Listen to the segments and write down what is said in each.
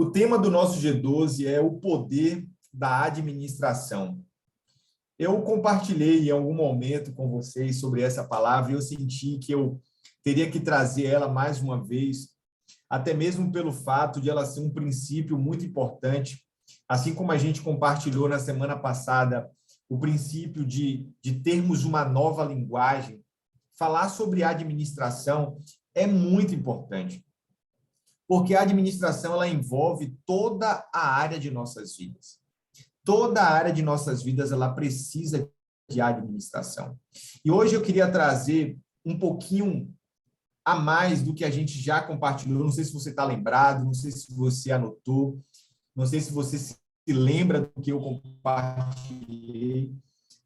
O tema do nosso G12 é o poder da administração. Eu compartilhei em algum momento com vocês sobre essa palavra e eu senti que eu teria que trazer ela mais uma vez, até mesmo pelo fato de ela ser um princípio muito importante, assim como a gente compartilhou na semana passada o princípio de termos uma nova linguagem. Falar sobre administração é muito importante, porque a administração ela envolve toda a área de nossas vidas. Toda a área de nossas vidas ela precisa de administração. E hoje eu queria trazer um pouquinho a mais do que a gente já compartilhou. Não sei se você está lembrado, não sei se você anotou, não sei se você se lembra do que eu compartilhei,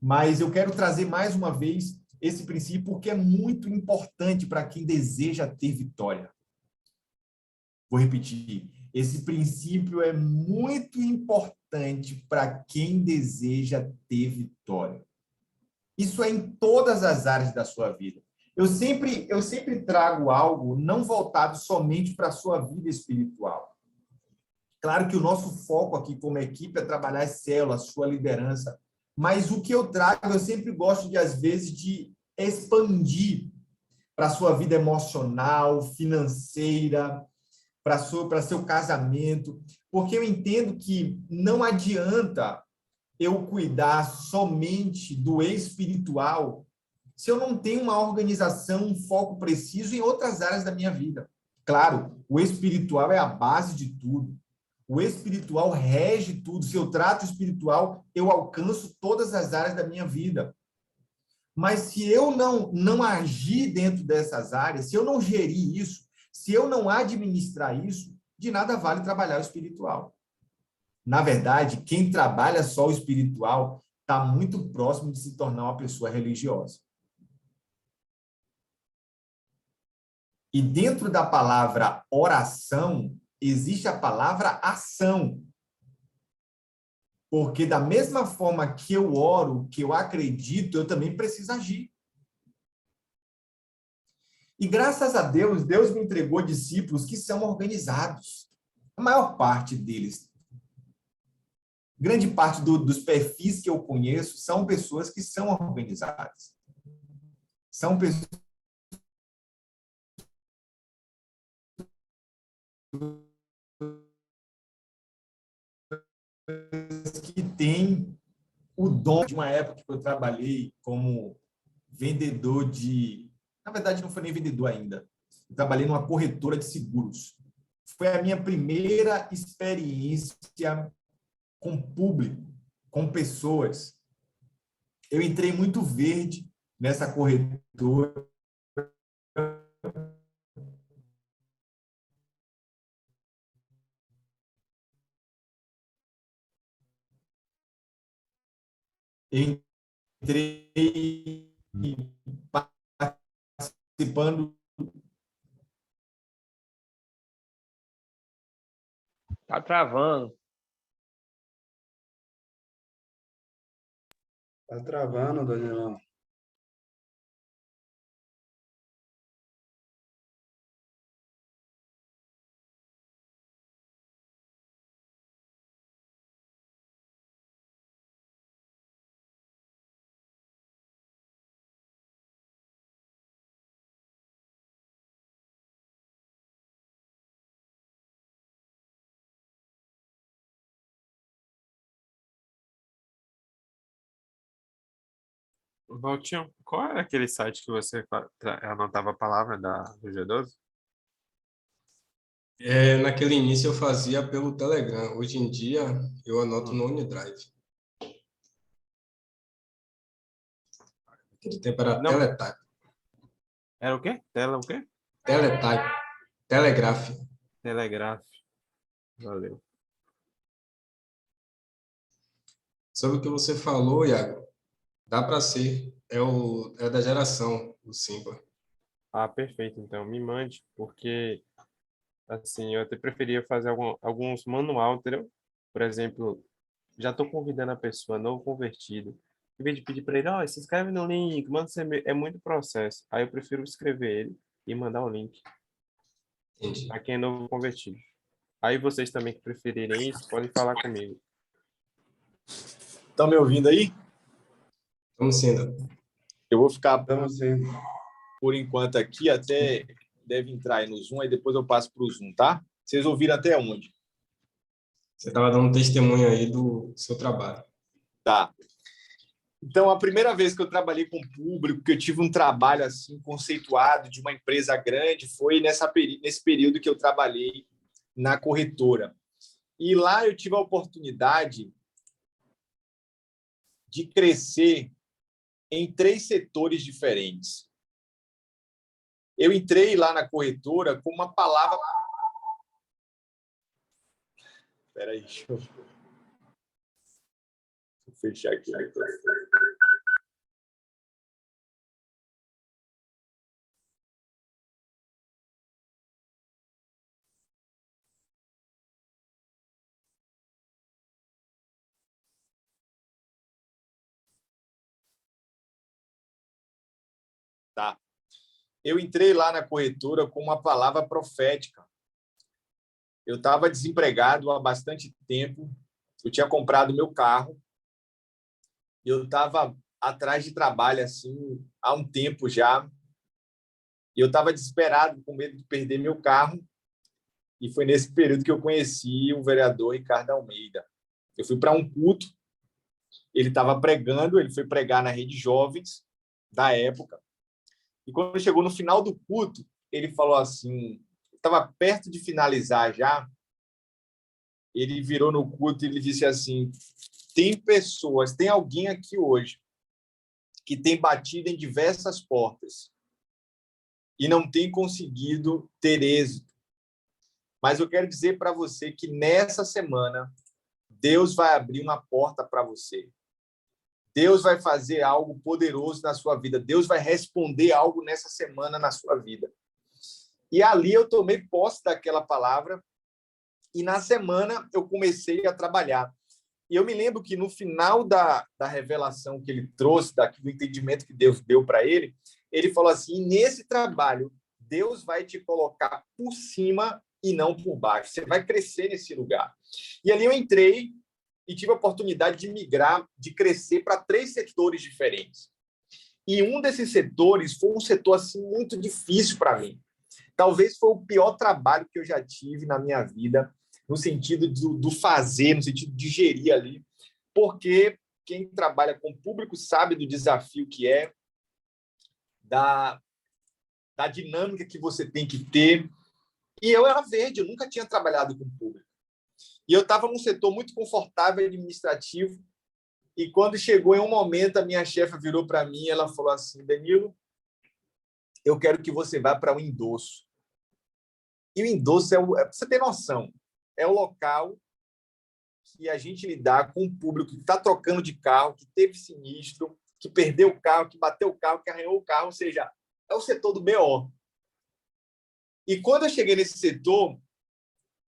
mas eu quero trazer mais uma vez esse princípio porque é muito importante para quem deseja ter vitória. Vou repetir. Esse princípio é muito importante para quem deseja ter vitória. Isso é em todas as áreas da sua vida. Eu sempre trago algo não voltado somente para a sua vida espiritual. Claro que o nosso foco aqui como equipe é trabalhar as células, sua liderança, mas o que eu trago, eu sempre gosto de, às vezes, de expandir para a sua vida emocional, financeira, para seu casamento, porque eu entendo que não adianta eu cuidar somente do espiritual se eu não tenho uma organização, um foco preciso em outras áreas da minha vida. Claro, o espiritual é a base de tudo. O espiritual rege tudo. Se eu trato o espiritual, eu alcanço todas as áreas da minha vida. Mas se eu não agir dentro dessas áreas, se eu não gerir isso, se eu não administrar isso, de nada vale trabalhar o espiritual. Na verdade, quem trabalha só o espiritual está muito próximo de se tornar uma pessoa religiosa. E dentro da palavra oração, existe a palavra ação. Porque da mesma forma que eu oro, que eu acredito, eu também preciso agir. E graças a Deus, Deus me entregou discípulos que são organizados. A maior parte deles. Grande parte dos perfis que eu conheço são pessoas que são organizadas. São pessoas que têm o dom. De uma época que eu trabalhei como vendedor de... Na verdade, não foi nem vendedor ainda. Eu trabalhei numa corretora de seguros. Foi a minha primeira experiência com público, com pessoas. Eu entrei muito verde nessa corretora. Entrei participando. Tá travando. Tá travando, Danielão. Valtinho, qual era aquele site que você anotava a palavra do G12? Naquele início eu fazia pelo Telegram. Hoje em dia eu anoto no OneDrive. Aquele tempo era Não. Teletype. Era o quê? Tela o quê? Teletype. Telegraph. Telegraph. Valeu. Sobre o que você falou, Iago, dá para ser. É da geração do Simba. Ah, perfeito. Então, me mande, porque, assim, eu até preferia fazer alguns manual, entendeu? Por exemplo, já estou convidando a pessoa, novo convertido. Em vez de pedir para ele, ó, se inscreve no link, manda seu e-mail. É muito processo. Aí eu prefiro escrever ele e mandar o link Entendi. para quem é novo convertido. Aí vocês também que preferirem isso, podem falar comigo. Estão me ouvindo aí? Estamos sendo. Eu vou ficar, Estamos sendo. por enquanto, aqui, até deve entrar aí no Zoom, aí depois eu passo para o Zoom, tá? Vocês ouviram até onde? Você estava dando testemunho aí do seu trabalho. Tá. Então, a primeira vez que eu trabalhei com público, que eu tive um trabalho assim conceituado de uma empresa grande, foi nesse período que eu trabalhei na corretora. E lá eu tive a oportunidade de crescer em 3 setores diferentes. Eu entrei lá na corretora com uma palavra... Espera aí, deixa eu fechar aqui. Tá. Eu entrei lá na corretora com uma palavra profética. Eu estava desempregado há bastante tempo. Eu tinha comprado meu carro. E eu estava atrás de trabalho assim há um tempo já. E eu estava desesperado, com medo de perder meu carro. E foi nesse período que eu conheci o vereador Ricardo Almeida. Eu fui para um culto. Ele estava pregando. Ele foi pregar na Rede Jovens da época. E quando chegou no final do culto, ele falou assim, estava perto de finalizar já, ele virou no culto e ele disse assim, tem alguém aqui hoje que tem batido em diversas portas e não tem conseguido ter êxito. Mas eu quero dizer para você que nessa semana, Deus vai abrir uma porta para você. Deus vai fazer algo poderoso na sua vida. Deus vai responder algo nessa semana na sua vida. E ali eu tomei posse daquela palavra e na semana eu comecei a trabalhar. E eu me lembro que no final da revelação que ele trouxe, do entendimento que Deus deu para ele, ele falou assim, nesse trabalho, Deus vai te colocar por cima e não por baixo. Você vai crescer nesse lugar. E ali eu entrei e tive a oportunidade de migrar, de crescer para 3 setores diferentes. E um desses setores foi um setor assim, muito difícil para mim. Talvez foi o pior trabalho que eu já tive na minha vida, no sentido do fazer, no sentido de gerir ali, porque quem trabalha com público sabe do desafio que é, da dinâmica que você tem que ter. E eu era verde, eu nunca tinha trabalhado com público. E eu estava num setor muito confortável administrativo. E quando chegou em um momento, a minha chefe virou para mim e ela falou assim, Danilo, eu quero que você vá para o endosso. E o endosso, para você ter noção, é o local que a gente lidar com o público que está trocando de carro, que teve sinistro, que perdeu o carro, que bateu o carro, que arranhou o carro, ou seja, é o setor do BO. E quando eu cheguei nesse setor,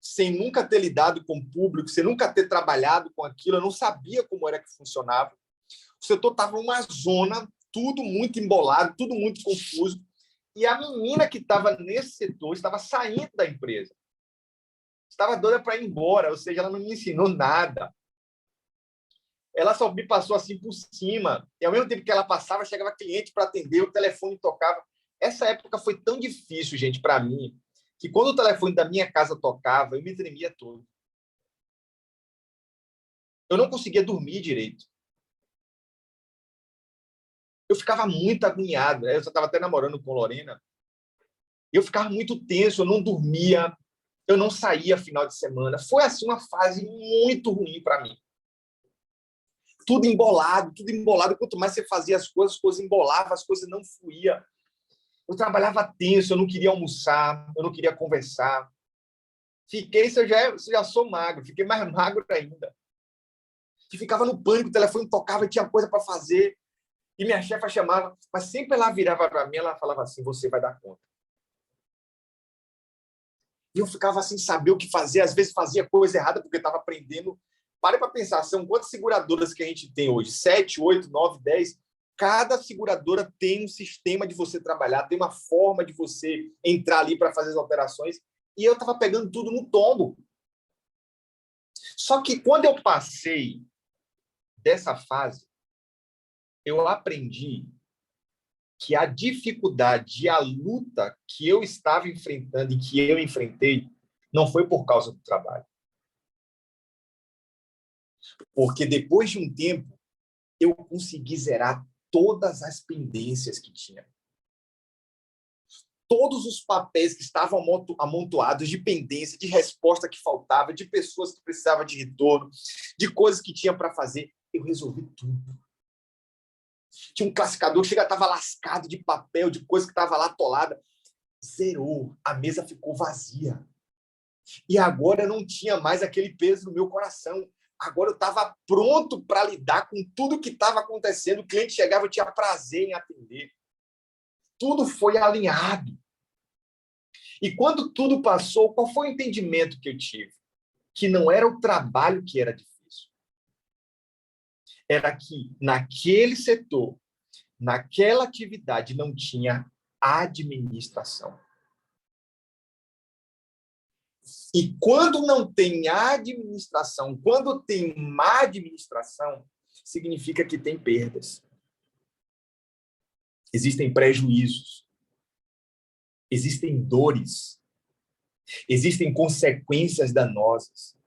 sem nunca ter lidado com o público, sem nunca ter trabalhado com aquilo, eu não sabia como era que funcionava. O setor estava uma zona, tudo muito embolado, tudo muito confuso. E a menina que estava nesse setor estava saindo da empresa. Estava doida para ir embora, ou seja, ela não me ensinou nada. Ela só me passou assim por cima. E ao mesmo tempo que ela passava, chegava cliente para atender, o telefone tocava. Essa época foi tão difícil, gente, para mim, que quando o telefone da minha casa tocava, eu me tremia todo. Eu não conseguia dormir direito. Eu ficava muito agoniado. Eu estava até namorando com Lorena. Eu ficava muito tenso, eu não dormia, eu não saía final de semana. Foi assim uma fase muito ruim para mim. Tudo embolado, tudo embolado. Quanto mais você fazia as coisas embolavam, as coisas não fluíam. Eu trabalhava tenso, eu não queria almoçar, eu não queria conversar. Eu já sou magro, fiquei mais magro ainda. E ficava no pânico, o telefone tocava, tinha coisa para fazer. E minha chefa chamava, mas sempre ela virava para mim, ela falava assim, você vai dar conta. E eu ficava sem saber o que fazer, às vezes fazia coisa errada, porque estava aprendendo. Pare para pensar, são quantas seguradoras que a gente tem hoje? 7, 8, 9, 10. Cada seguradora tem um sistema de você trabalhar, tem uma forma de você entrar ali para fazer as operações. E eu estava pegando tudo no tombo. Só que quando eu passei dessa fase, eu aprendi que a dificuldade e a luta que eu estava enfrentando e que eu enfrentei não foi por causa do trabalho. Porque depois de um tempo, eu consegui zerar todas as pendências que tinha. Todos os papéis que estavam amontoados de pendência, de resposta que faltava, de pessoas que precisavam de retorno, de coisas que tinha para fazer, eu resolvi tudo. Tinha um classificador que estava lascado de papel, de coisa que estava lá atolada. Zerou, a mesa ficou vazia. E agora eu não tinha mais aquele peso no meu coração. Agora eu estava pronto para lidar com tudo que estava acontecendo. O cliente chegava, eu tinha prazer em atender. Tudo foi alinhado. E quando tudo passou, qual foi o entendimento que eu tive? Que não era o trabalho que era difícil. Era que naquele setor, naquela atividade, não tinha administração. E quando não tem administração, quando tem má administração, significa que tem perdas. Existem prejuízos. Existem dores. Existem consequências danosas.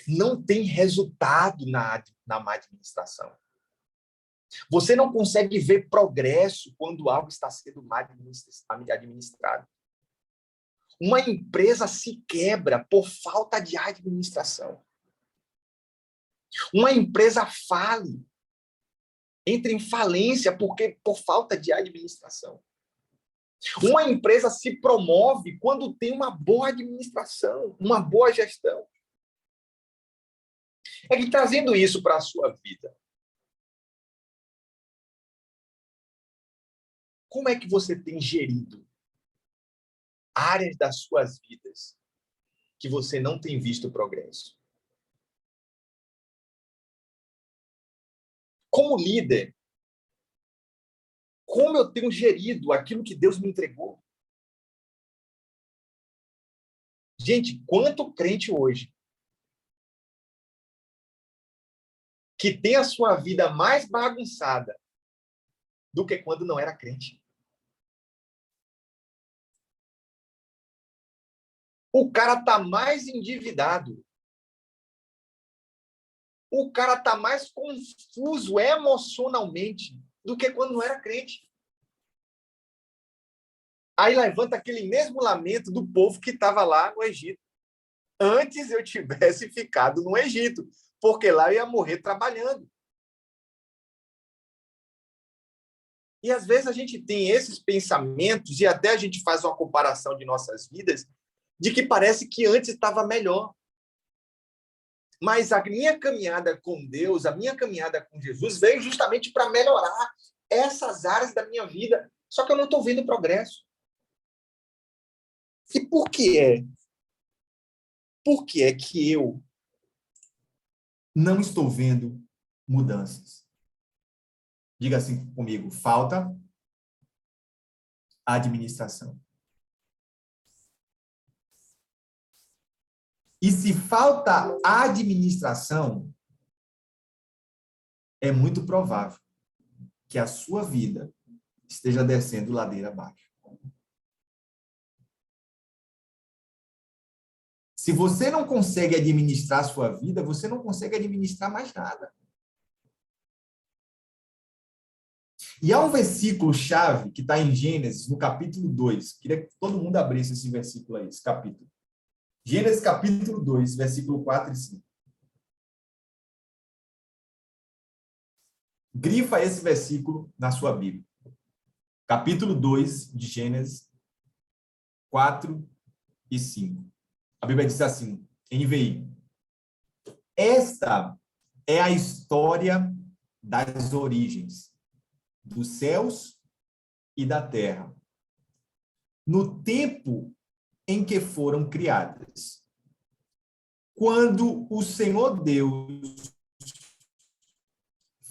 Não tem resultado na má administração. Você não consegue ver progresso quando algo está sendo mal administrado. Uma empresa se quebra por falta de administração. Uma empresa fale, entra em falência por falta de administração. Uma empresa se promove quando tem uma boa administração, uma boa gestão. É que trazendo isso para a sua vida, como é que você tem gerido áreas das suas vidas que você não tem visto progresso? Como líder, como eu tenho gerido aquilo que Deus me entregou? Gente, quanto crente hoje que tem a sua vida mais bagunçada do que quando não era crente? O cara está mais endividado. O cara está mais confuso emocionalmente do que quando não era crente. Aí levanta aquele mesmo lamento do povo que estava lá no Egito. Antes eu tivesse ficado no Egito, porque lá eu ia morrer trabalhando. E às vezes a gente tem esses pensamentos e até a gente faz uma comparação de nossas vidas de que parece que antes estava melhor. Mas a minha caminhada com Deus, a minha caminhada com Jesus veio justamente para melhorar essas áreas da minha vida. Só que eu não estou vendo progresso. E por que é? Por que é que eu não estou vendo mudanças? Diga assim comigo, falta administração. E se falta administração, é muito provável que a sua vida esteja descendo ladeira abaixo. Se você não consegue administrar a sua vida, você não consegue administrar mais nada. E há um versículo-chave que está em Gênesis, no capítulo 2. Queria que todo mundo abrisse esse versículo aí, esse capítulo. Gênesis capítulo 2, versículo 4 e 5. Grifa esse versículo na sua Bíblia. Capítulo 2 de Gênesis 4 e 5. A Bíblia diz assim, NVI. Esta é a história das origens dos céus e da terra, no tempo em que foram criadas. Quando o Senhor Deus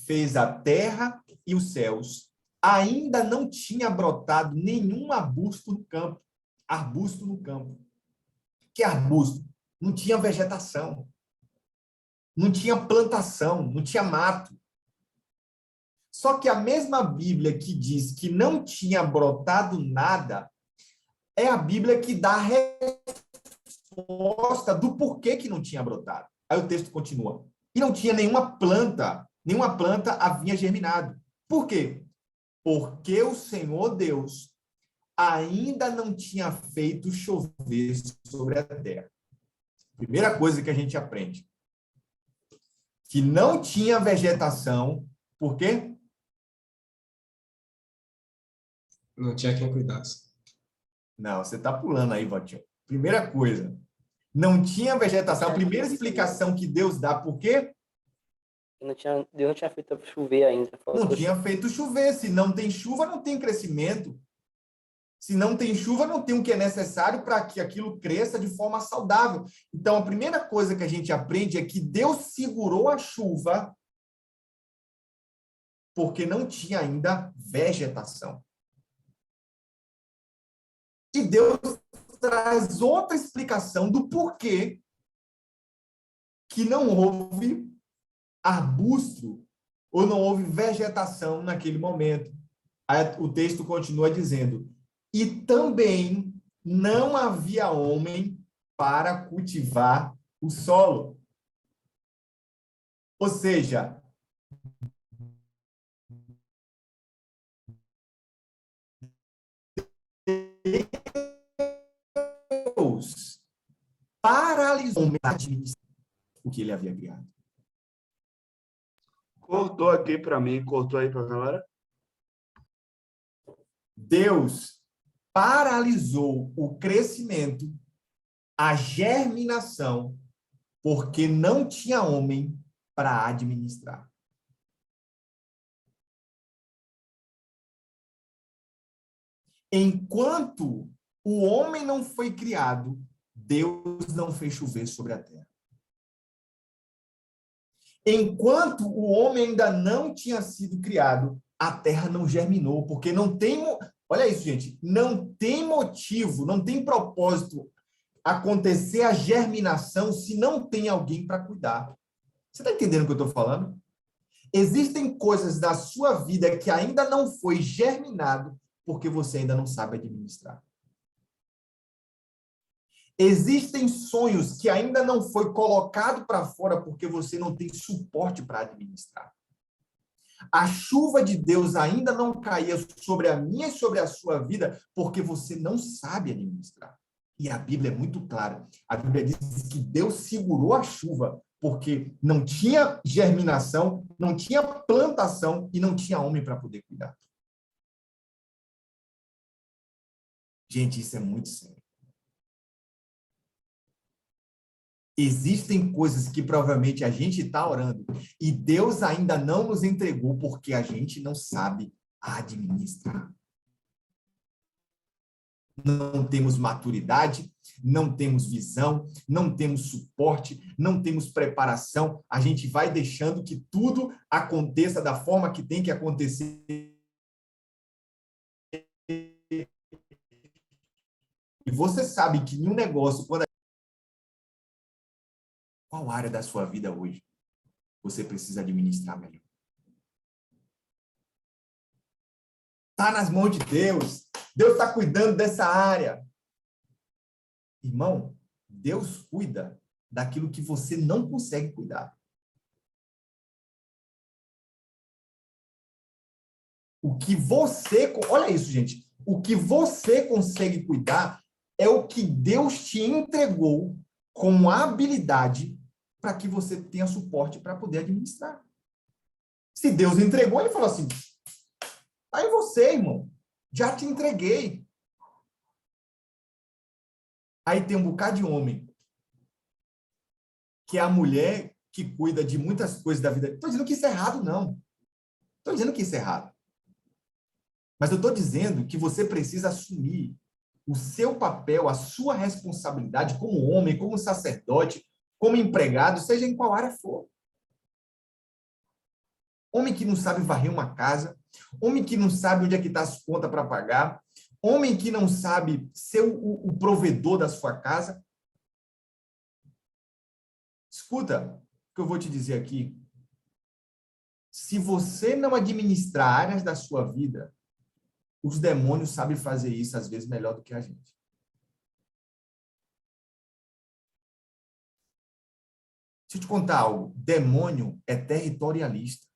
fez a terra e os céus, ainda não tinha brotado nenhum arbusto no campo. Arbusto no campo. Que arbusto? Não tinha vegetação. não tinha plantação, não tinha mato. Só que a mesma Bíblia que diz que não tinha brotado nada é a Bíblia que dá a resposta do porquê que não tinha brotado. Aí o texto continua. E não tinha nenhuma planta havia germinado. Por quê? Porque o Senhor Deus ainda não tinha feito chover sobre a terra. Primeira coisa que a gente aprende. Que não tinha vegetação. Por quê? Não tinha quem cuidasse. Não, você está pulando aí, Valtinho. Primeira coisa. Não tinha vegetação. A primeira explicação que Deus dá, por quê? Deus não tinha feito chover ainda. Não tinha feito chover. Se não tem chuva, não tem crescimento. Se não tem chuva, não tem o que é necessário para que aquilo cresça de forma saudável. Então, a primeira coisa que a gente aprende é que Deus segurou a chuva porque não tinha ainda vegetação. E Deus traz outra explicação do porquê que não houve arbusto ou não houve vegetação naquele momento. Aí o texto continua dizendo: e também não havia homem para cultivar o solo. Ou seja, Deus paralisou o que ele havia criado. Cortou aqui para mim, cortou aí para a galera. Deus paralisou o crescimento, a germinação, porque não tinha homem para administrar. Enquanto o homem não foi criado, Deus não fez chover sobre a terra. Enquanto o homem ainda não tinha sido criado, a terra não germinou, porque não tem... Olha isso, gente. Não tem motivo, não tem propósito acontecer a germinação se não tem alguém para cuidar. Você está entendendo o que eu estou falando? Existem coisas da sua vida que ainda não foi germinado porque você ainda não sabe administrar. Existem sonhos que ainda não foi colocado para fora porque você não tem suporte para administrar. A chuva de Deus ainda não caía sobre a minha e sobre a sua vida porque você não sabe administrar. E a Bíblia é muito clara. A Bíblia diz que Deus segurou a chuva porque não tinha germinação, não tinha plantação e não tinha homem para poder cuidar. Gente, isso é muito sério. Existem coisas que provavelmente a gente está orando e Deus ainda não nos entregou porque a gente não sabe administrar. Não temos maturidade, não temos visão, não temos suporte, não temos preparação. A gente vai deixando que tudo aconteça da forma que tem que acontecer. E você sabe que em um negócio, qual área da sua vida hoje você precisa administrar melhor? Está nas mãos de Deus. Deus está cuidando dessa área. Irmão, Deus cuida daquilo que você não consegue cuidar. O que você... Olha isso, gente. O que você consegue cuidar é o que Deus te entregou como habilidade para que você tenha suporte para poder administrar. Se Deus entregou, ele falou assim, aí você, irmão, já te entreguei. Aí tem um bocado de homem, que é a mulher que cuida de muitas coisas da vida. Estou dizendo que isso é errado, não. Estou dizendo que isso é errado. Mas eu estou dizendo que você precisa assumir o seu papel, a sua responsabilidade como homem, como sacerdote, como empregado, seja em qual área for. Homem que não sabe varrer uma casa, homem que não sabe onde é que está as contas para pagar, homem que não sabe ser o provedor da sua casa. Escuta o que eu vou te dizer aqui, se você não administrar áreas da sua vida, os demônios sabem fazer isso, às vezes, melhor do que a gente. Deixa eu te contar algo. Demônio é territorialista.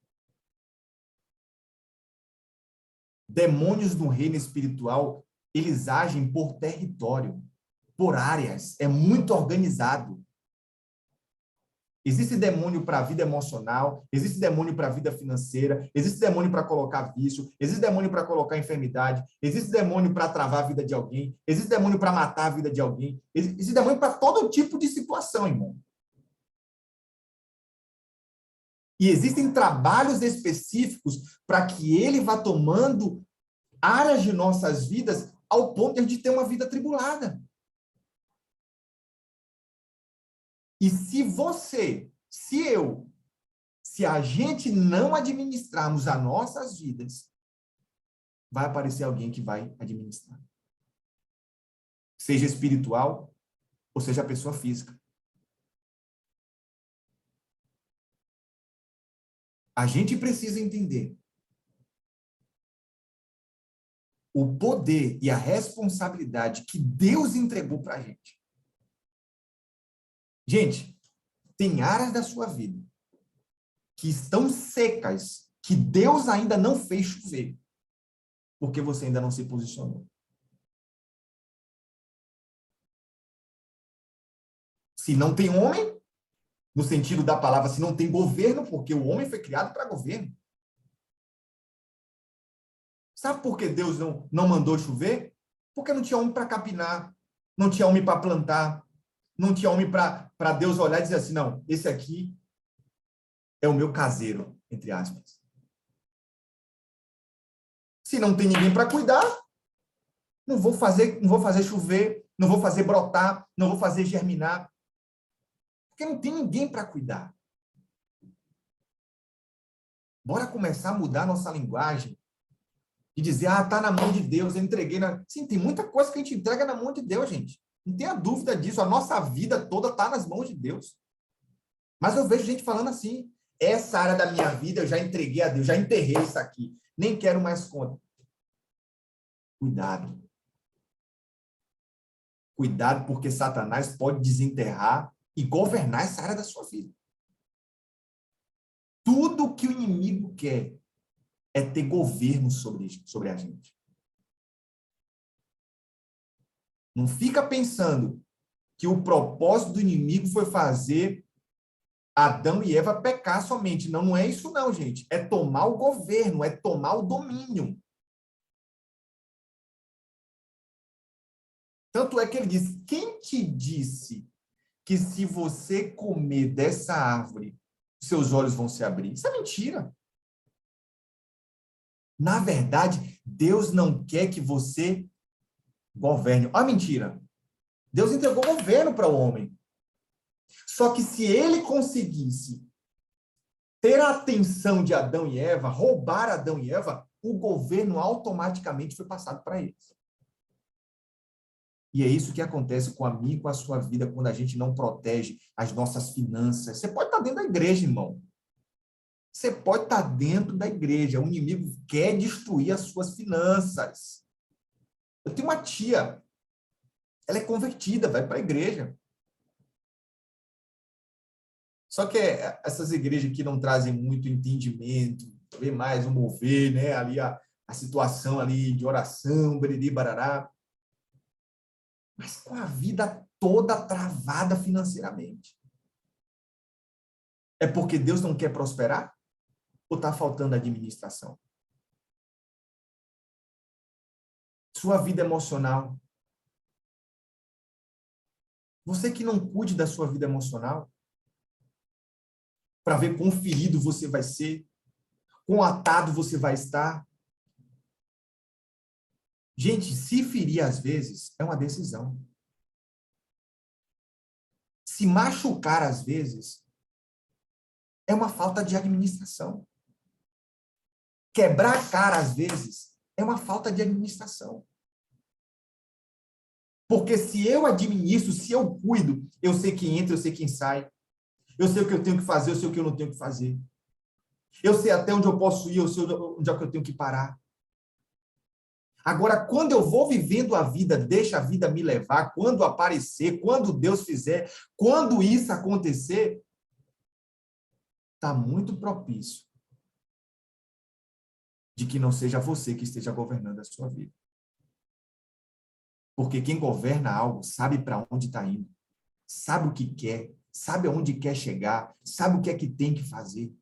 Demônios no reino espiritual, eles agem por território, por áreas. É muito organizado. Existe demônio para a vida emocional, existe demônio para a vida financeira, existe demônio para colocar vício, existe demônio para colocar enfermidade, existe demônio para travar a vida de alguém, existe demônio para matar a vida de alguém, existe demônio para todo tipo de situação, irmão. E existem trabalhos específicos para que ele vá tomando áreas de nossas vidas ao ponto de a gente ter uma vida atribulada. E se a gente não administrarmos as nossas vidas, vai aparecer alguém que vai administrar. Seja espiritual ou seja a pessoa física. A gente precisa entender o poder e a responsabilidade que Deus entregou para a gente. Gente, tem áreas da sua vida que estão secas, que Deus ainda não fez chover, porque você ainda não se posicionou. Se não tem homem, no sentido da palavra, se não tem governo, porque o homem foi criado para governo. Sabe por que Deus não mandou chover? Porque não tinha homem para capinar, não tinha homem para plantar, não tinha homem para Deus olhar e dizer assim, não, esse aqui é o meu caseiro, entre aspas. Se não tem ninguém para cuidar, não vou fazer chover, não vou fazer brotar, não vou fazer germinar. Porque não tem ninguém para cuidar. Bora começar a mudar a nossa linguagem e dizer, tá na mão de Deus, eu entreguei na... Sim, tem muita coisa que a gente entrega na mão de Deus, gente. Não tenha dúvida disso, a nossa vida toda está nas mãos de Deus. Mas eu vejo gente falando assim, essa área da minha vida eu já entreguei a Deus, já enterrei isso aqui, nem quero mais conta. Cuidado. Cuidado, porque Satanás pode desenterrar e governar essa área da sua vida. Tudo que o inimigo quer é ter governo sobre a gente. Não fica pensando que o propósito do inimigo foi fazer Adão e Eva pecar somente. Não, não é isso não, gente. É tomar o governo, é tomar o domínio. Tanto é que ele diz, quem te disse que se você comer dessa árvore, seus olhos vão se abrir? Isso é mentira. Na verdade, Deus não quer que você governe. Olha a mentira. Deus entregou o governo para o homem. Só que se ele conseguisse ter a atenção de Adão e Eva, roubar Adão e Eva, o governo automaticamente foi passado para eles. E é isso que acontece com a minha e com a sua vida quando a gente não protege as nossas finanças. Você pode estar dentro da igreja, irmão. Você pode estar dentro da igreja. O inimigo quer destruir as suas finanças. Eu tenho uma tia, ela é convertida, vai para a igreja. Só que essas igrejas que não trazem muito entendimento, vê mais o mover, né? Ali a situação ali de oração, beriri, barará. Mas com a vida toda travada financeiramente. É porque Deus não quer prosperar? Ou está faltando administração? Sua vida emocional. Você que não cuide da sua vida emocional, para ver quão ferido você vai ser, quão atado você vai estar. Gente, se ferir às vezes é uma decisão. Se machucar às vezes é uma falta de administração. Quebrar a cara às vezes é uma falta de administração. Porque se eu administro, se eu cuido, eu sei quem entra, eu sei quem sai. Eu sei o que eu tenho que fazer, eu sei o que eu não tenho que fazer. Eu sei até onde eu posso ir, eu sei onde é que eu tenho que parar. Agora, quando eu vou vivendo a vida, deixa a vida me levar, quando aparecer, quando Deus fizer, quando isso acontecer, está muito propício de que não seja você que esteja governando a sua vida. Porque quem governa algo sabe para onde está indo, sabe o que quer, sabe aonde quer chegar, sabe o que é que tem que fazer.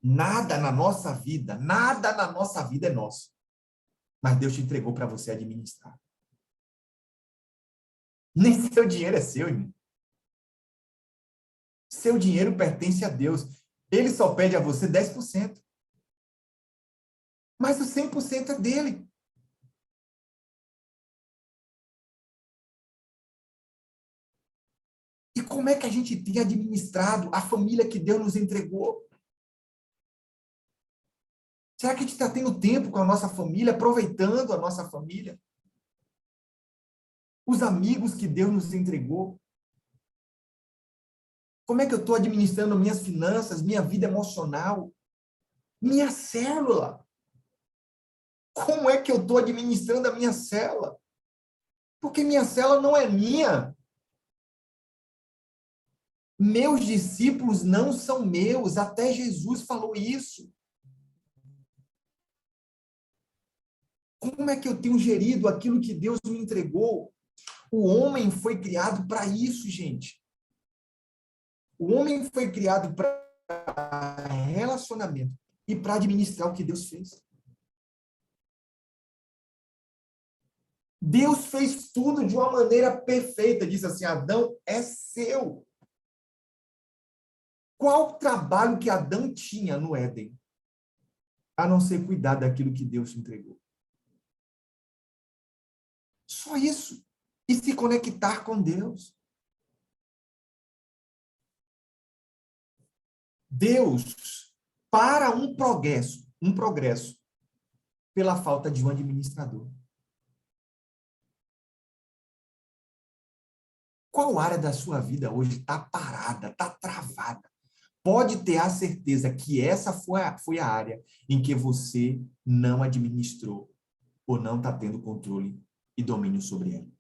Nada na nossa vida é nosso. Mas Deus te entregou para você administrar. Nem seu dinheiro é seu, irmão. Seu dinheiro pertence a Deus. Ele só pede a você 10%. Mas o 100% é dele. E como é que a gente tem administrado a família que Deus nos entregou? Será que a gente está tendo tempo com a nossa família, aproveitando a nossa família? Os amigos que Deus nos entregou? Como é que eu estou administrando minhas finanças, minha vida emocional, minha célula? Como é que eu estou administrando a minha célula? Porque minha célula não é minha. Meus discípulos não são meus. Até Jesus falou isso. Como é que eu tenho gerido aquilo que Deus me entregou? O homem foi criado para isso, gente. O homem foi criado para relacionamento e para administrar o que Deus fez. Deus fez tudo de uma maneira perfeita. Diz assim, Adão é seu. Qual o trabalho que Adão tinha no Éden? A não ser cuidar daquilo que Deus te entregou. Só isso. E se conectar com Deus. Deus para um progresso pela falta de um administrador. Qual área da sua vida hoje está parada, está travada? Pode ter a certeza que essa foi a área em que você não administrou ou não está tendo controle e domínio sobre ela.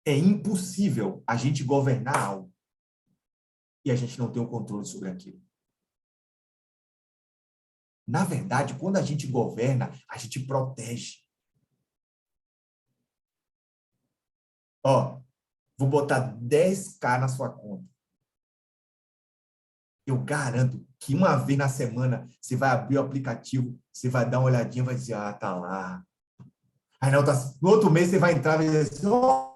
É impossível a gente governar algo e a gente não ter o controle sobre aquilo. Na verdade, quando a gente governa, a gente protege. Ó, vou botar 10K na sua conta. Eu garanto que uma vez na semana você vai abrir o aplicativo, você vai dar uma olhadinha e vai dizer, ah, tá lá. Aí no outro mês você vai entrar e vai dizer assim, oh,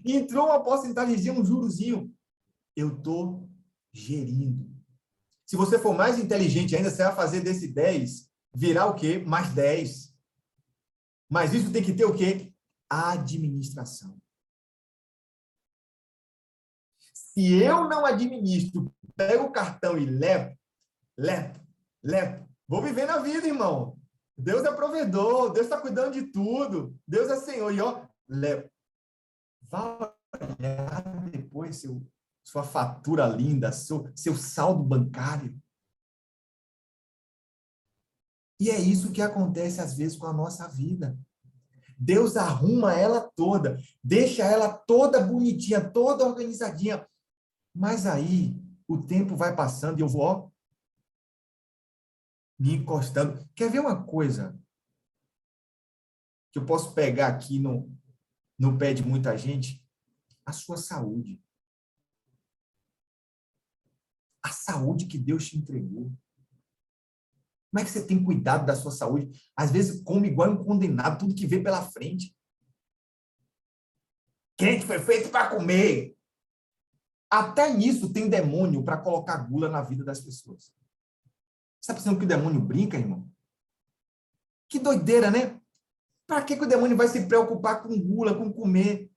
entrou uma porcentagem, um jurozinho. Eu estou gerindo. Se você for mais inteligente ainda, você vai fazer desse 10 virar o quê? Mais 10. Mas isso tem que ter o quê? Administração. Se eu não administro, pego o cartão e levo, vou viver na vida, irmão. Deus é provedor, Deus está cuidando de tudo, Deus é Senhor. E ó, levo. Vá olhar depois sua fatura linda, seu saldo bancário. E é isso que acontece às vezes com a nossa vida. Deus arruma ela toda, deixa ela toda bonitinha, toda organizadinha. Mas aí o tempo vai passando e eu vou, ó, me encostando. Quer ver uma coisa que eu posso pegar aqui no pé de muita gente? A sua saúde. A saúde que Deus te entregou. Como é que você tem cuidado da sua saúde? Às vezes come igual um condenado, tudo que vê pela frente. Crente foi feito para comer. Até nisso tem demônio para colocar gula na vida das pessoas. Você está pensando que o demônio brinca, irmão? Que doideira, né? Para que o demônio vai se preocupar com gula, com comer?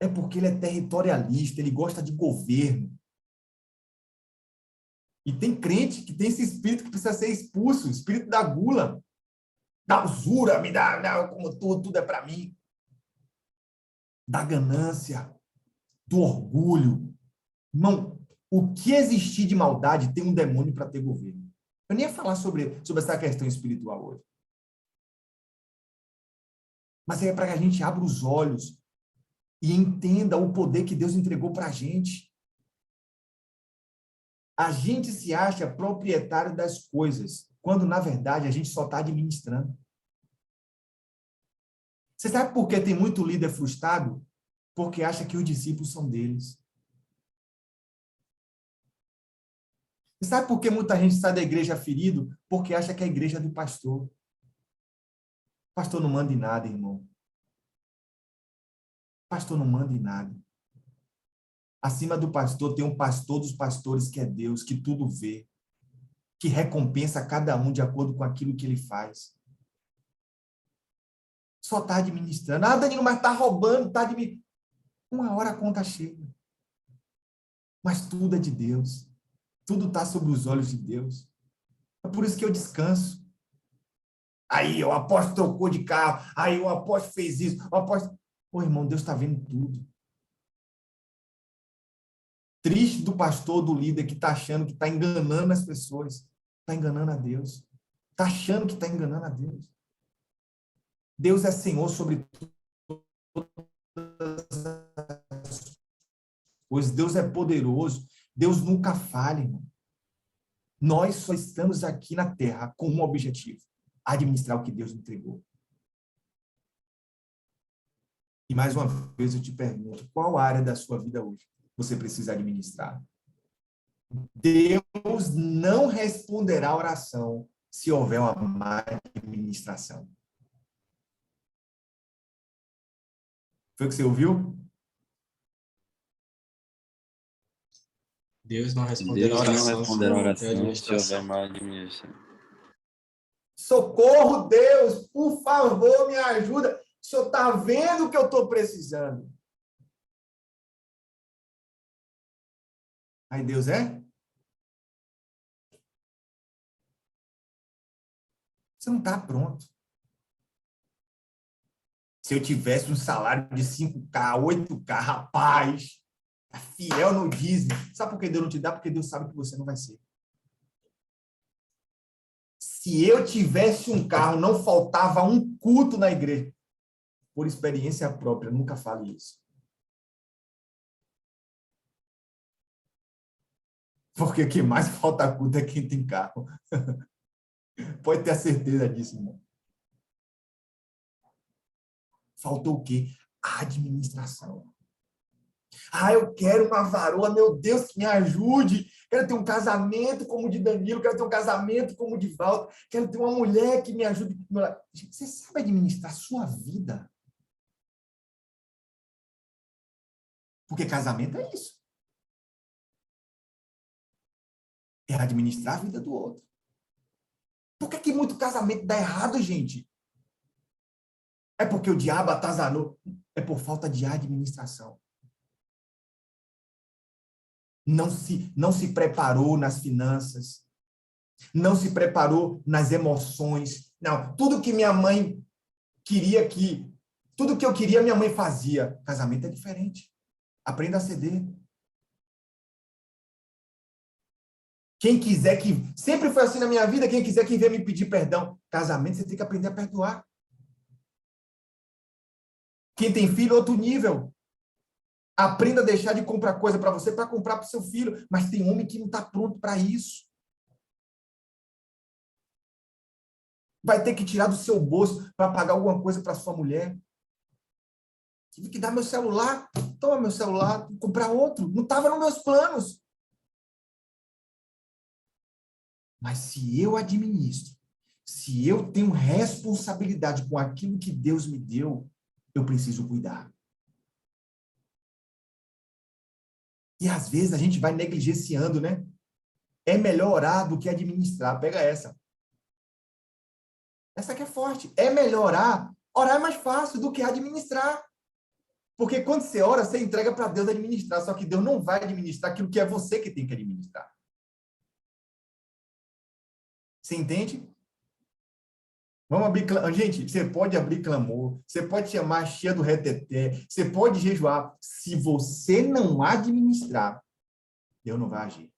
É porque ele é territorialista, ele gosta de governo. E tem crente que tem esse espírito que precisa ser expulso, o espírito da gula, da usura, me dá, como tudo é para mim. da ganância, do orgulho. Irmão, o que existir de maldade tem um demônio para ter governo. Eu nem ia falar sobre essa questão espiritual hoje. Mas é para que a gente abra os olhos e entenda o poder que Deus entregou para a gente. A gente se acha proprietário das coisas, quando, na verdade, a gente só está administrando. Você sabe por que tem muito líder frustrado? Porque acha que os discípulos são deles. Você sabe por que muita gente sai da igreja ferido? Porque acha que a igreja é do pastor. O pastor não manda em nada, irmão. O pastor não manda em nada. Acima do pastor tem um pastor dos pastores que é Deus, que tudo vê, que recompensa cada um de acordo com aquilo que ele faz. Só está administrando. Ah, Danilo, mas está roubando, está administrando. Uma hora a conta chega. Mas tudo é de Deus. Tudo está sob os olhos de Deus. É por isso que eu descanso. Aí, o apóstolo trocou de carro. Aí, o apóstolo fez isso. O apóstolo... Pô, irmão, Deus está vendo tudo. Triste do pastor, do líder que está achando que está enganando as pessoas. Está enganando a Deus. Está achando que está enganando a Deus. Deus é Senhor sobre todas as coisas. Deus é poderoso. Deus nunca falha, irmão. Nós só estamos aqui na Terra com um objetivo: administrar o que Deus entregou. E mais uma vez eu te pergunto, qual área da sua vida hoje você precisa administrar? Deus não responderá a oração se houver uma má administração. Foi o que você ouviu? Deus não responderá a oração se houver má administração. Socorro, Deus, por favor, me ajuda. O senhor está vendo o que eu estou precisando. Aí Deus é? Você não está pronto. Se eu tivesse um salário de 5K, 8K, rapaz, fiel no dízimo. Sabe por que Deus não te dá? Porque Deus sabe que você não vai ser. Se eu tivesse um carro, não faltava um culto na igreja. Por experiência própria, nunca fale isso. Porque o que mais falta culto é quem tem carro. Pode ter a certeza disso, irmão. Faltou o quê? A administração. Ah, eu quero uma varoa, meu Deus, que me ajude. Quero ter um casamento como o de Danilo, quero ter um casamento como o de Walter, quero ter uma mulher que me ajude. Você sabe administrar a sua vida? Porque casamento é isso. É administrar a vida do outro. Por que muito casamento dá errado, gente? É porque o diabo atazanou. É por falta de administração. Não se preparou nas finanças. Não se preparou nas emoções. Não, tudo que minha mãe queria tudo que eu queria, minha mãe fazia. Casamento é diferente. Aprenda a ceder. Quem quiser que... Sempre foi assim na minha vida, quem quiser que venha me pedir perdão. Casamento, você tem que aprender a perdoar. Quem tem filho, outro nível. Aprenda a deixar de comprar coisa para você para comprar para o seu filho. Mas tem homem que não está pronto para isso. Vai ter que tirar do seu bolso para pagar alguma coisa para sua mulher. Tive que dar meu celular. Toma meu celular, comprar outro. Não estava nos meus planos. Mas se eu administro, se eu tenho responsabilidade com aquilo que Deus me deu, eu preciso cuidar. E às vezes a gente vai negligenciando, né? É melhor orar do que administrar. Pega essa. Essa aqui é forte. É melhor orar. Orar é mais fácil do que administrar. Porque quando você ora, você entrega para Deus administrar. Só que Deus não vai administrar aquilo que é você que tem que administrar. Você entende? Vamos abrir clamor. Gente, você pode abrir clamor, você pode chamar a chia do reteté, você pode jejuar. Se você não administrar, Deus não vai agir.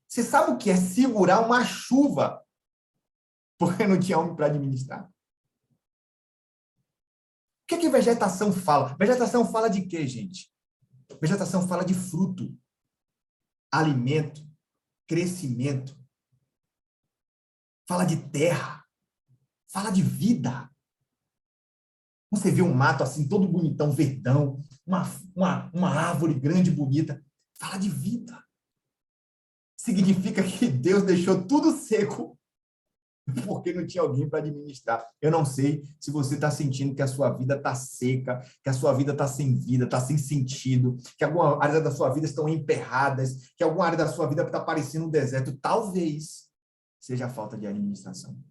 Você sabe o que é segurar uma chuva? Porque não tinha homem para administrar. O que vegetação fala? Vegetação fala de quê, gente? Vegetação fala de fruto, alimento, crescimento. Fala de terra. Fala de vida. Você vê um mato assim, todo bonitão, verdão, uma árvore grande, bonita. Fala de vida. Significa que Deus deixou tudo seco porque não tinha alguém para administrar. Eu não sei se você está sentindo que a sua vida está seca, que a sua vida está sem vida, está sem sentido, que alguma área da sua vida estão emperradas, que alguma área da sua vida está parecendo um deserto. Talvez seja a falta de administração.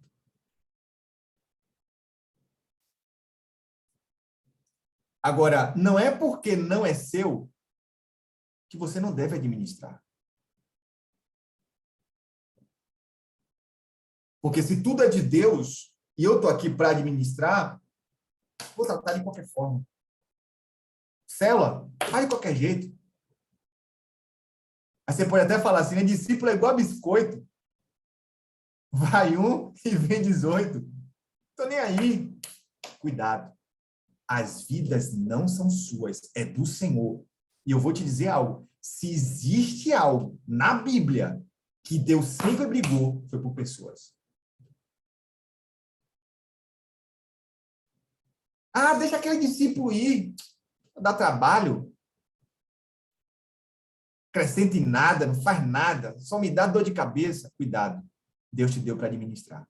Agora, não é porque não é seu que você não deve administrar. Porque se tudo é de Deus e eu estou aqui para administrar, vou tratar de qualquer forma. Célula, faz de qualquer jeito. Aí você pode até falar assim, né? Discípulo é igual a biscoito. Vai um e vem 18. Estou nem aí. Cuidado. As vidas não são suas, é do Senhor. E eu vou te dizer algo. Se existe algo na Bíblia que Deus sempre brigou, foi por pessoas. Ah, deixa aquele discípulo ir. Dá trabalho. Acrescenta em nada, não faz nada. Só me dá dor de cabeça. Cuidado. Deus te deu para administrar.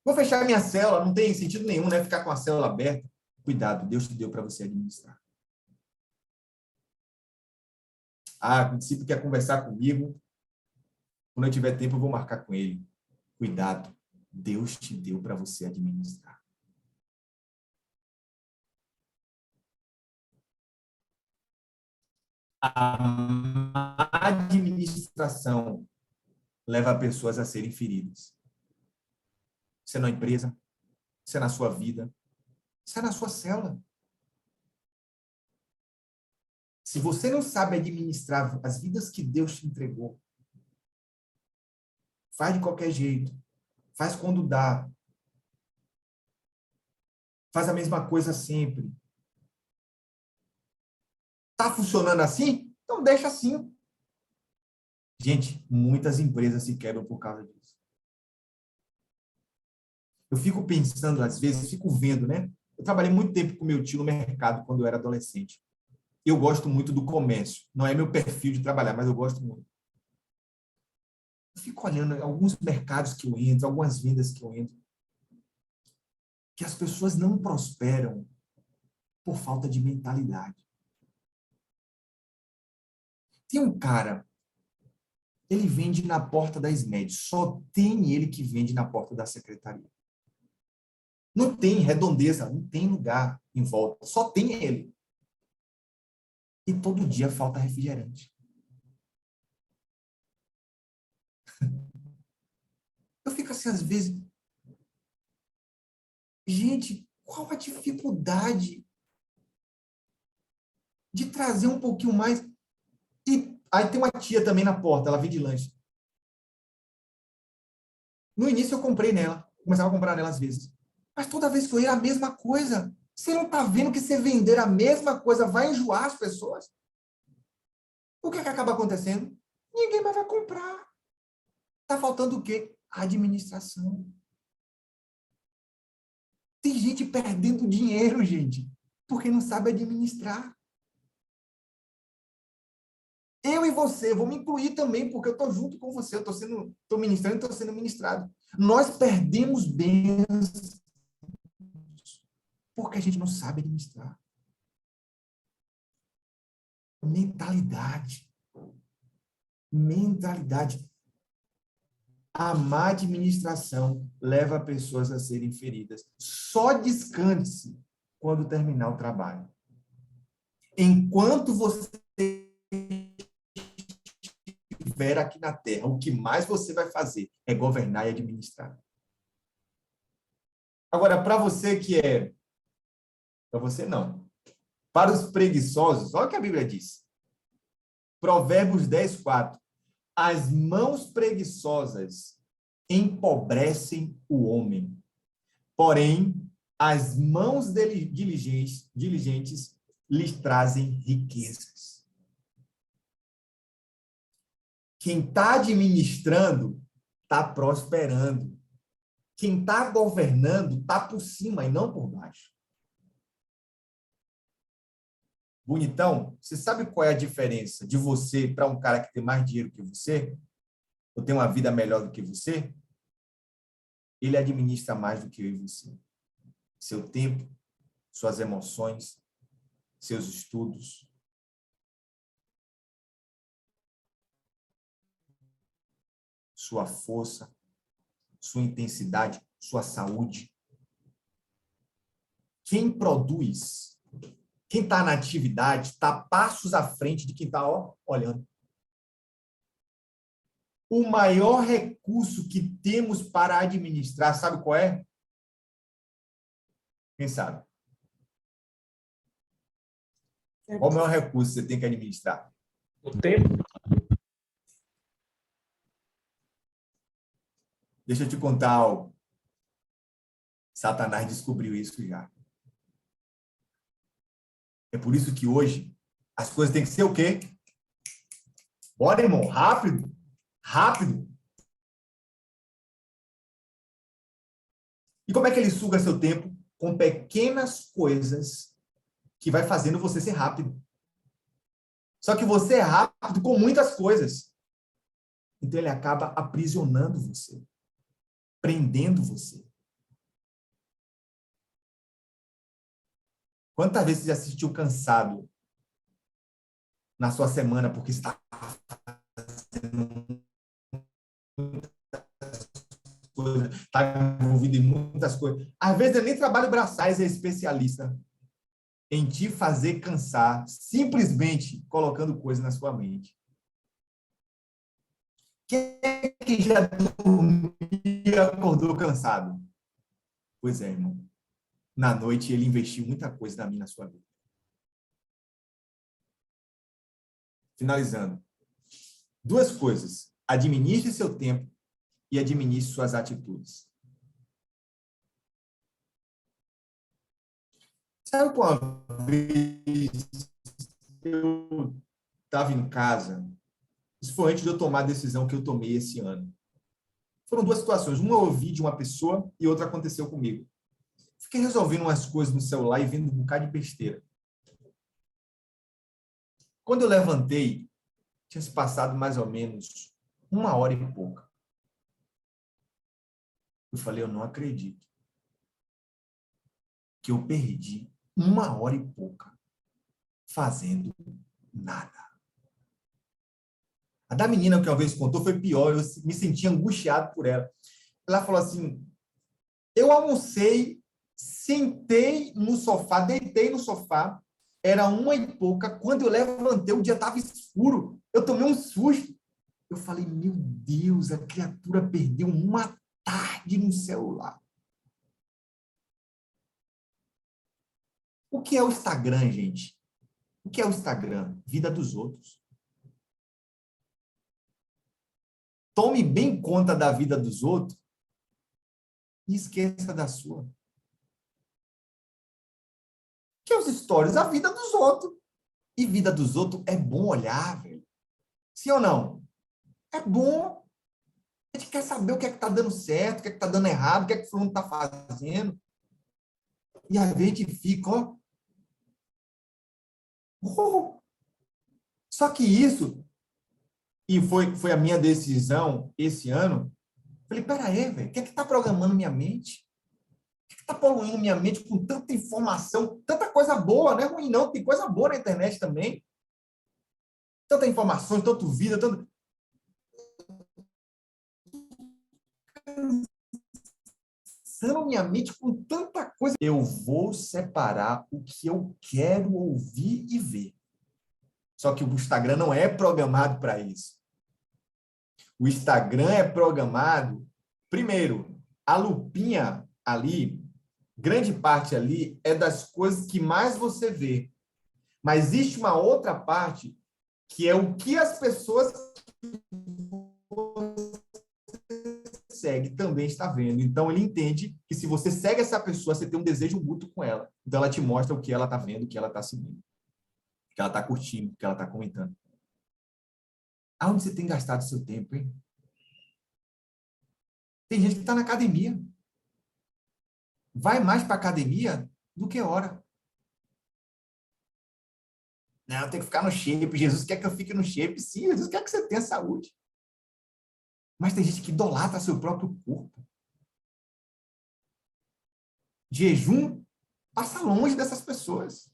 Vou fechar minha célula, não tem sentido nenhum, né? Ficar com a célula aberta. Cuidado, Deus te deu para você administrar. Ah, o discípulo quer conversar comigo. Quando eu tiver tempo, eu vou marcar com ele. Cuidado, Deus te deu para você administrar. A administração leva pessoas a serem feridas. Isso é na empresa, isso é na sua vida, isso é na sua célula. Se você não sabe administrar as vidas que Deus te entregou, faz de qualquer jeito, faz quando dá, faz a mesma coisa sempre. Está funcionando assim? Então deixa assim. Gente, muitas empresas se quebram por causa disso. Eu fico pensando, às vezes, fico vendo, né? Eu trabalhei muito tempo com meu tio no mercado quando eu era adolescente. Eu gosto muito do comércio. Não é meu perfil de trabalhar, mas eu gosto muito. Eu fico olhando alguns mercados que eu entro, algumas vendas que eu entro, que as pessoas não prosperam por falta de mentalidade. Tem um cara, ele vende na porta da SMED, só tem ele que vende na porta da secretaria. Não tem redondeza, não tem lugar em volta, só tem ele. E todo dia falta refrigerante. Eu fico assim, às vezes, gente, qual a dificuldade de trazer um pouquinho mais? E aí tem uma tia também na porta, ela vende lanche. No início eu comprei nela, começava a comprar nela às vezes. Mas toda vez que eu ia, a mesma coisa. Você não está vendo que você vender a mesma coisa vai enjoar as pessoas? O que acaba acontecendo? Ninguém mais vai comprar. Está faltando o quê? Administração. Tem gente perdendo dinheiro, gente, porque não sabe administrar. Eu e você, vou me incluir também, porque eu estou junto com você, eu estou ministrando e estou sendo ministrado. Nós perdemos bens porque a gente não sabe administrar. Mentalidade. Mentalidade. A má administração leva pessoas a serem feridas. Só descanse quando terminar o trabalho. Enquanto você tiver aqui na Terra, o que mais você vai fazer é governar e administrar. Agora, para você que é... Para você, não. Para os preguiçosos, olha o que a Bíblia diz. Provérbios 10, 4. As mãos preguiçosas empobrecem o homem, porém, as mãos diligentes lhes trazem riquezas. Quem está administrando está prosperando. Quem está governando está por cima e não por baixo. Bonitão, você sabe qual é a diferença de você para um cara que tem mais dinheiro que você? Ou tem uma vida melhor do que você? Ele administra mais do que eu e você. Seu tempo, suas emoções, seus estudos. Sua força, sua intensidade, sua saúde. Quem produz, quem está na atividade, está passos à frente de quem está olhando. O maior recurso que temos para administrar, sabe qual é? Quem sabe? Qual o maior recurso que você tem que administrar? O tempo. Deixa eu te contar algo. Satanás descobriu isso já. É por isso que hoje as coisas têm que ser o quê? Bora, irmão, rápido. Rápido. E como é que ele suga seu tempo? Com pequenas coisas que vai fazendo você ser rápido. Só que você é rápido com muitas coisas. Então ele acaba aprisionando você. Prendendo você. Quantas vezes você já assistiu cansado na sua semana porque está fazendo coisas, está envolvido em muitas coisas. Às vezes, nem trabalho braçais é especialista em te fazer cansar, simplesmente colocando coisas na sua mente. Quem é que já dormiu e acordou cansado? Pois é, irmão. Na noite, ele investiu muita coisa na minha, na sua vida. Finalizando. Duas coisas. Administre seu tempo e administre suas atitudes. Sabe qual vez eu estava em casa? Isso foi antes de eu tomar a decisão que eu tomei esse ano. Foram duas situações. Uma eu ouvi de uma pessoa e outra aconteceu comigo. Fiquei resolvendo umas coisas no celular e vendo um bocado de besteira. Quando eu levantei, tinha se passado mais ou menos 1 hora e pouca. Eu falei, eu não acredito que eu perdi 1 hora e pouca fazendo nada. A da menina que uma vez contou foi pior, eu me senti angustiado por ela. Ela falou assim, eu almocei, sentei no sofá, deitei no sofá, era 1 e pouca, quando eu levantei, o dia estava escuro, eu tomei um susto. Eu falei, meu Deus, a criatura perdeu 1 tarde no celular. O que é o Instagram, gente? O que é o Instagram? Vida dos outros. Tome bem conta da vida dos outros e esqueça da sua. Que os stories, a vida dos outros. E vida dos outros é bom olhar, velho. Sim ou não? É bom. A gente quer saber o que é que está dando certo, o que é que está dando errado, o que é que o fulano está fazendo. E a gente fica, ó. Só que isso, e foi a minha decisão esse ano, falei, peraí, velho, o que é que está programando minha mente? O que é que está poluindo minha mente com tanta informação, tanta coisa boa, não é ruim não, tem coisa boa na internet também. Tanta informação, tanto vida, tanto... Cansando minha mente com tanta coisa. Eu vou separar o que eu quero ouvir e ver. Só que o Instagram não é programado para isso. O Instagram é programado, primeiro, a lupinha ali, grande parte ali, é das coisas que mais você vê. Mas existe uma outra parte que é o que as pessoas segue também está vendo. Então, ele entende que se você segue essa pessoa, você tem um desejo mútuo com ela. Então, ela te mostra o que ela está vendo, o que ela está seguindo, o que ela está curtindo, o que ela está comentando. Aonde você tem gastado seu tempo, hein? Tem gente que está na academia. Vai mais para a academia do que hora. Não, eu tenho que ficar no shape. Jesus quer que eu fique no shape. Sim, Jesus quer que você tenha saúde. Mas tem gente que idolatra seu próprio corpo. Jejum passa longe dessas pessoas.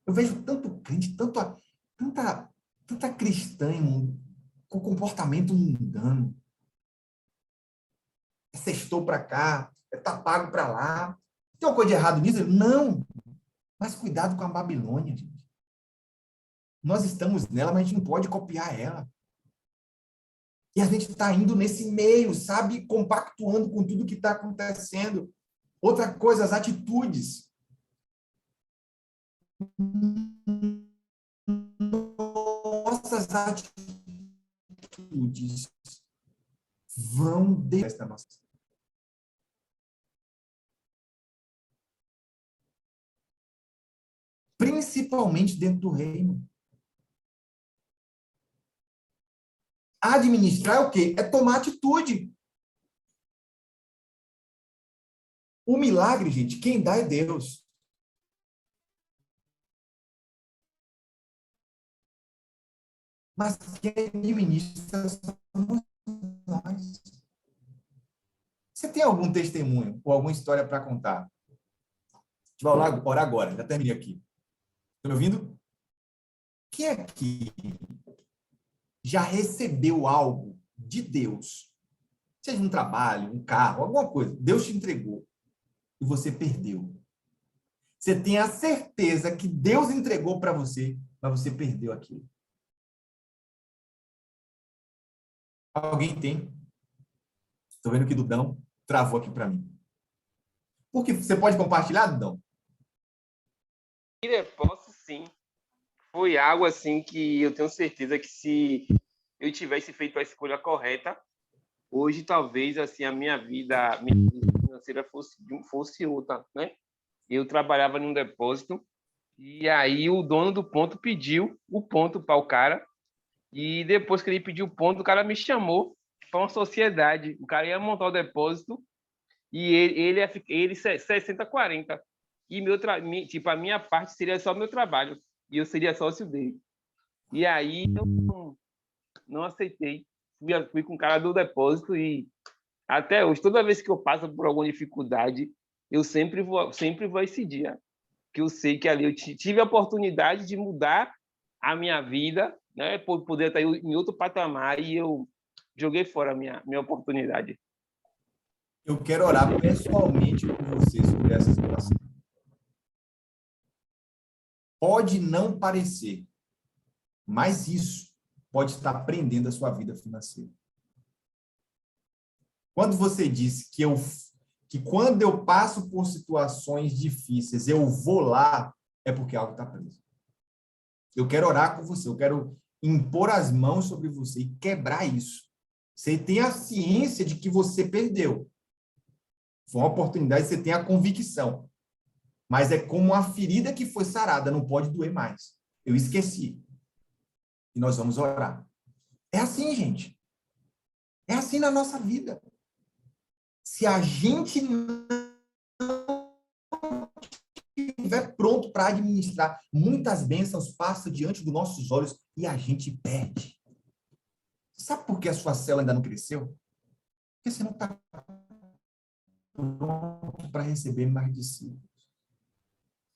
Eu vejo tanto crente, tanta cristã com comportamento mundano. É sextou para cá, tá pago para lá. Tem uma coisa de errado nisso? Não. Mas cuidado com a Babilônia, gente. Nós estamos nela, mas a gente não pode copiar ela. E a gente está indo nesse meio, sabe? Compactuando com tudo que está acontecendo. Outra coisa, as atitudes. Nossas atitudes vão desta nossa. Principalmente dentro do reino. Administrar é o quê? É tomar atitude. O milagre, gente, quem dá é Deus. Mas quem administra somos nós. Você tem algum testemunho ou alguma história para contar? A gente vai orar agora, já terminei aqui. Estão me ouvindo? Quem aqui já recebeu algo de Deus? Seja um trabalho, um carro, alguma coisa. Deus te entregou e você perdeu. Você tem a certeza que Deus entregou para você, mas você perdeu aquilo. Alguém tem? Estou vendo que Dudão travou aqui para mim. Por que você pode compartilhar, Dudão? Posso sim. Foi algo assim que eu tenho certeza que se eu tivesse feito a escolha correta, hoje talvez assim a minha vida financeira fosse outra, né? Eu trabalhava num depósito e aí o dono do ponto pediu o ponto para o cara e depois que ele pediu o ponto, o cara me chamou para uma sociedade. O cara ia montar o depósito e ele 60-40. E tipo, a minha parte seria só meu trabalho e eu seria sócio dele. E aí eu não aceitei. Fui com o cara do depósito e até hoje, toda vez que eu passo por alguma dificuldade, eu sempre vou esse dia. Que eu sei que ali eu tive a oportunidade de mudar a minha vida, né, por poder estar em outro patamar e eu joguei fora a minha oportunidade. Eu quero orar pessoalmente com você sobre essa situação. Pode não parecer, mas isso pode estar prendendo a sua vida financeira. Quando você disse que quando eu passo por situações difíceis, eu vou lá, é porque algo está preso. Eu quero orar com você, eu quero impor as mãos sobre você e quebrar isso. Você tem a ciência de que você perdeu. Foi uma oportunidade, você tem a convicção. Mas é como uma ferida que foi sarada, não pode doer mais. Eu esqueci. E nós vamos orar. É assim, gente. É assim na nossa vida. Se a gente não estiver pronto para administrar, muitas bênçãos passam diante dos nossos olhos e a gente perde. Sabe por que a sua célula ainda não cresceu? Porque você não está pronto para receber mais discípulos.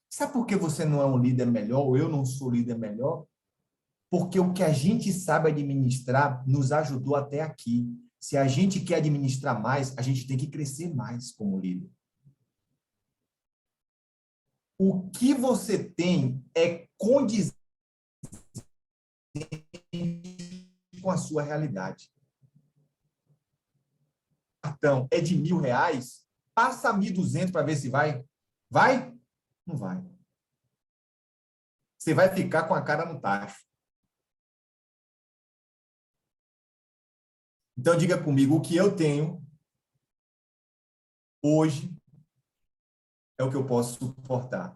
Sabe por que você não é um líder melhor, ou eu não sou líder melhor? Porque o que a gente sabe administrar nos ajudou até aqui. Se a gente quer administrar mais, a gente tem que crescer mais como líder. O que você tem é condizente com a sua realidade. cartão é de R$ 1.000, passa 1.200 para ver se vai. Vai? Não vai. Você vai ficar com a cara no tacho. Então, diga comigo, o que eu tenho hoje é o que eu posso suportar.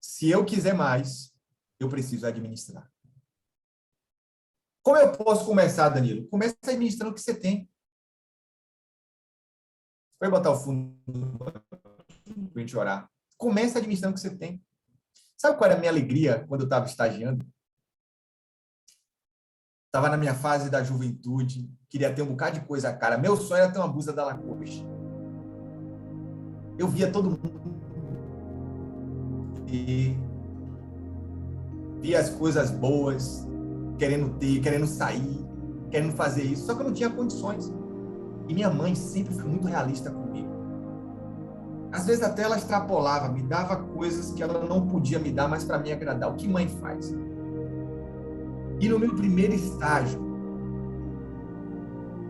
Se eu quiser mais, eu preciso administrar. Como eu posso começar, Danilo? Comece administrando o que você tem. Vai botar o fundo para a gente orar. Comece administrando o que você tem. Sabe qual era a minha alegria quando eu estava estagiando? Estava na minha fase da juventude, queria ter um bocado de coisa cara. Meu sonho era ter uma blusa da Lacoste. Eu via todo mundo e via as coisas boas, querendo ter, querendo sair, querendo fazer isso, só que eu não tinha condições. E minha mãe sempre foi muito realista comigo. Às vezes até ela extrapolava, me dava coisas que ela não podia me dar, mas para me agradar. O que mãe faz? E no meu primeiro estágio,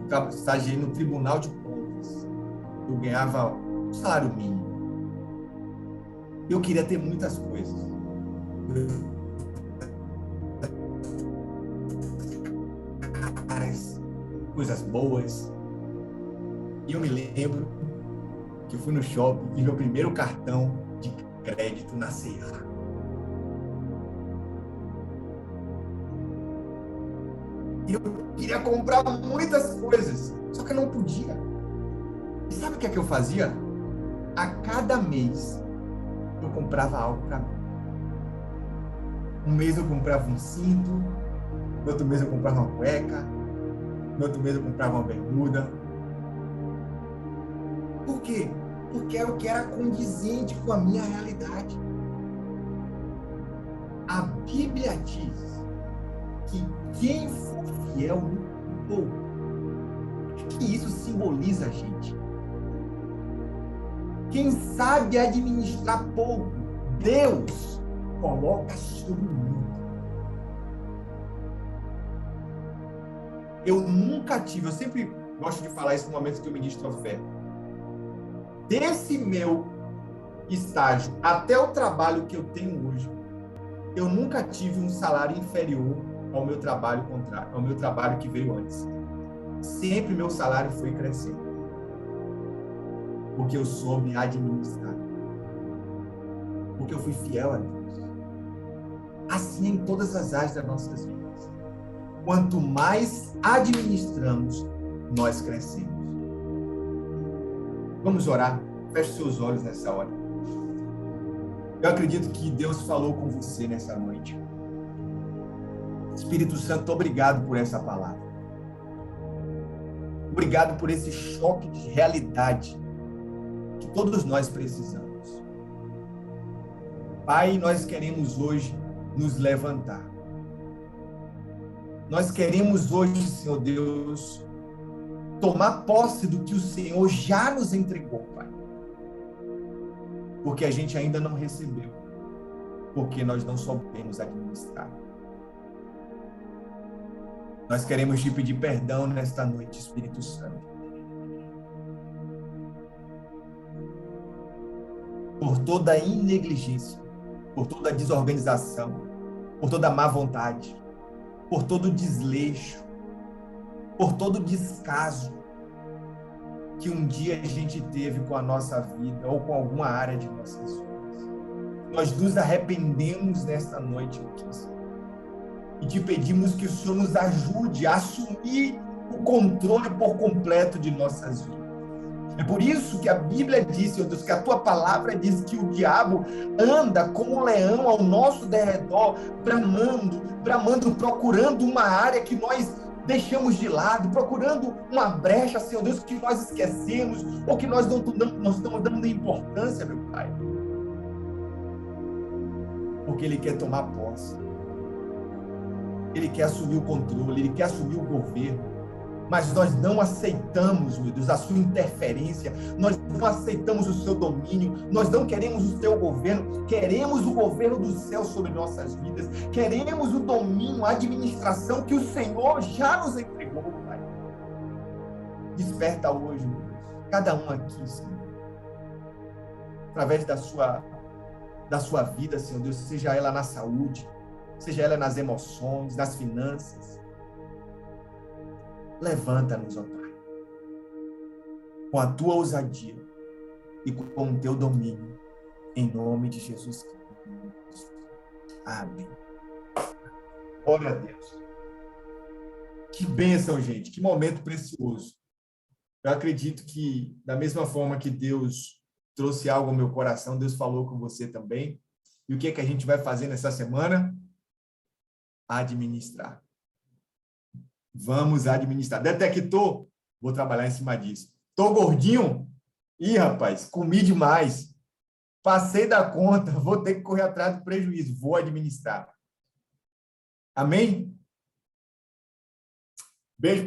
eu estagiei no Tribunal de Contas, eu ganhava um salário mínimo. Eu queria ter muitas coisas. Coisas boas. E eu me lembro que eu fui no shopping e meu primeiro cartão de crédito na Serra. E eu queria comprar muitas coisas, só que eu não podia. E sabe o que é que eu fazia? A cada mês, eu comprava algo para mim. Um mês eu comprava um cinto, no outro mês eu comprava uma cueca, no outro mês eu comprava uma bermuda. Por quê? Porque era o que era condizente com a minha realidade. A Bíblia diz que quem for fiel no pouco, o que isso simboliza, gente? Quem sabe administrar pouco, Deus coloca sobre o mundo. Eu nunca tive, eu sempre gosto de falar isso no momento que eu ministro oferta. Desse meu estágio até o trabalho que eu tenho hoje, eu nunca tive um salário inferior ao meu trabalho contrário, ao meu trabalho que veio antes. Sempre meu salário foi crescendo. Porque eu soube administrar. Porque eu fui fiel a Deus. Assim em todas as áreas das nossas vidas. Quanto mais administramos, nós crescemos. Vamos orar. Feche seus olhos nessa hora. Eu acredito que Deus falou com você nessa noite. Espírito Santo, obrigado por essa palavra. Obrigado por esse choque de realidade que todos nós precisamos. Pai, nós queremos hoje nos levantar. Nós queremos hoje, Senhor Deus, tomar posse do que o Senhor já nos entregou, Pai. Porque a gente ainda não recebeu. Porque nós não soubemos administrar. Nós queremos te pedir perdão nesta noite, Espírito Santo. Por toda a negligência, por toda a desorganização, por toda a má vontade, por todo o desleixo, por todo o descaso que um dia a gente teve com a nossa vida ou com alguma área de nossas vidas. Nós nos arrependemos nesta noite, Senhor. E te pedimos que o Senhor nos ajude a assumir o controle por completo de nossas vidas. É por isso que a Bíblia diz, Senhor Deus, que a tua palavra diz que o diabo anda como um leão ao nosso derredor, bramando, procurando uma área que nós deixamos de lado, procurando uma brecha, Senhor Deus, que nós esquecemos ou que nós não estamos dando importância, meu Pai. Porque ele quer tomar posse. Ele quer assumir o controle, ele quer assumir o governo, mas nós não aceitamos, meu Deus, a sua interferência, nós não aceitamos o seu domínio, nós não queremos o seu governo, queremos o governo do céu sobre nossas vidas, queremos o domínio, a administração que o Senhor já nos entregou, Pai. Desperta hoje, meu Deus, cada um aqui, Senhor, através da sua vida, Senhor Deus, seja ela na saúde, seja ela nas emoções, nas finanças. Levanta-nos, ó Pai, com a tua ousadia e com o teu domínio, em nome de Jesus Cristo. Amém. Glória a Deus. Que bênção, gente, que momento precioso. Eu acredito que, da mesma forma que Deus trouxe algo ao meu coração, Deus falou com você também. E o que é que a gente vai fazer nessa semana? Administrar. Vamos administrar. Detectou? Vou trabalhar em cima disso. Tô gordinho? Ih, rapaz, comi demais. Passei da conta, vou ter que correr atrás do prejuízo. Vou administrar. Amém? Beijo pra